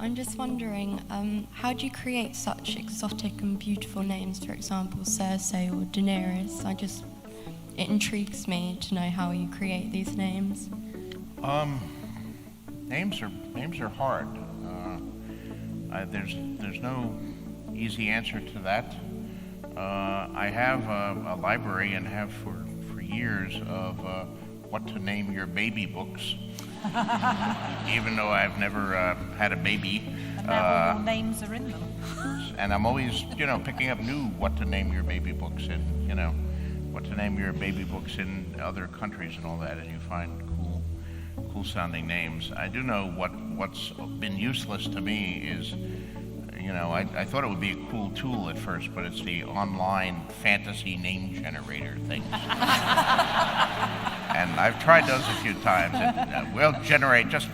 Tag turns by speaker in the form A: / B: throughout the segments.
A: I'm just wondering, how do you create such exotic and beautiful names? For example, Cersei or Daenerys. It intrigues me to know how you create these names.
B: Names are hard. There's no easy answer to that. I have a library and have for years of what to name your baby books. Even though I've never had a baby.
C: And now all names are in them.
B: And I'm always, picking up new what to name your baby books in, what to name your baby books in other countries and all that, and you find cool sounding names. I do know what's been useless to me is, I thought it would be a cool tool at first, but it's the online fantasy name generator thing. And I've tried those a few times. We'll generate, just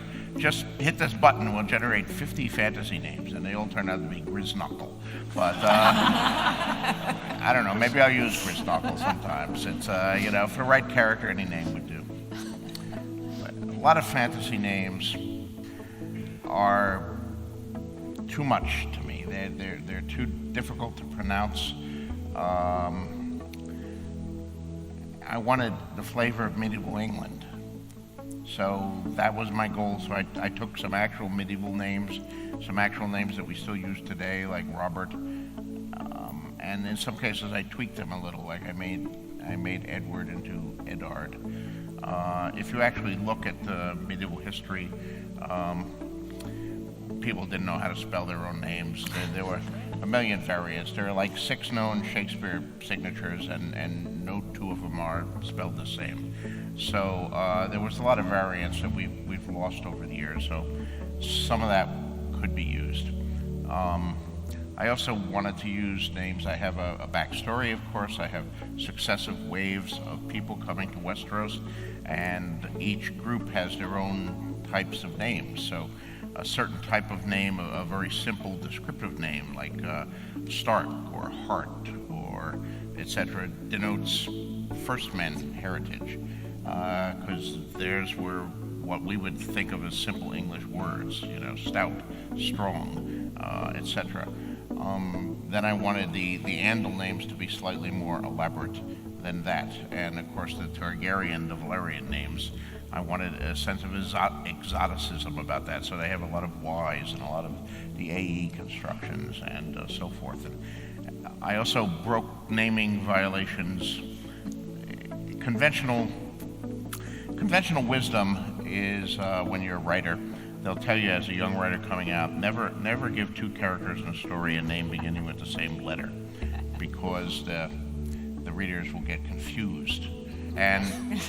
B: hit this button, we'll generate 50 fantasy names, and they all turn out to be Grizzknuckle. But I don't know, maybe I'll use Grizzknuckle sometimes. It's, for the right character, any name would do. But a lot of fantasy names are too much to me. They're too difficult to pronounce. I wanted the flavor of medieval England. So that was my goal. So I took some actual medieval names, some actual names that we still use today, like Robert. And in some cases I tweaked them a little, like I made Edward into Eddard. If you actually look at the medieval history, people didn't know how to spell their own names. There were a million variants. There are like 6 known Shakespeare signatures, and no 2 of them are spelled the same. So there was a lot of variants that we've lost over the years. So some of that could be used. I also wanted to use names. I have a backstory, of course. I have successive waves of people coming to Westeros, and each group has their own types of names. So a certain type of name, a very simple descriptive name like Stark or Hart or etc. denotes First Men heritage, because theirs were what we would think of as simple English words, stout, strong, etc. Then I wanted the Andal names to be slightly more elaborate than that, and of course the Targaryen, the Valyrian names, I wanted a sense of exoticism about that, so they have a lot of Ys and a lot of the AE constructions and so forth. And I also broke naming violations. Conventional wisdom is when you're a writer, they'll tell you as a young writer coming out, never give 2 characters in a story a name beginning with the same letter, because the readers will get confused. And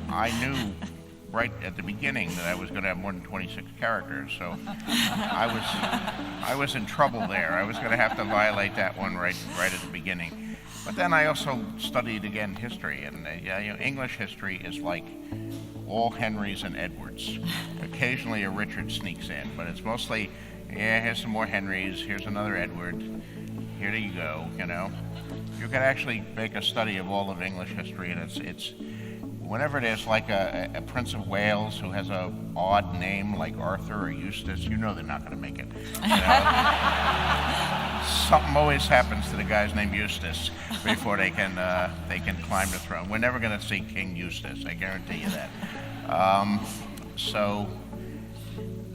B: I knew right at the beginning that I was going to have more than 26 characters, so I was in trouble there. I was going to have to violate that one right at the beginning. But then I also studied again history, and English history is like all Henrys and Edwards. Occasionally a Richard sneaks in, but it's mostly, here's some more Henrys, here's another Edward, here you go, You can actually make a study of all of English history, and it's whenever there's like a Prince of Wales who has a odd name like Arthur or Eustace, they're not going to make it. Something always happens to the guys named Eustace before they can climb the throne. We're never going to see King Eustace, I guarantee you that.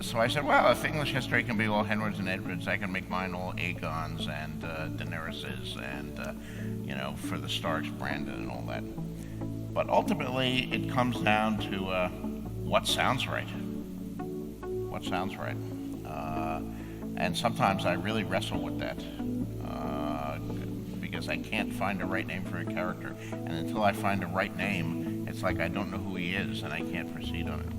B: So I said, well, if English history can be all Henrys and Edwards, I can make mine all Aegons and Daenerys's and, for the Starks, Brandon and all that. But ultimately, it comes down to what sounds right. What sounds right. And sometimes I really wrestle with that because I can't find the right name for a character. And until I find the right name, it's like I don't know who he is and I can't proceed on it.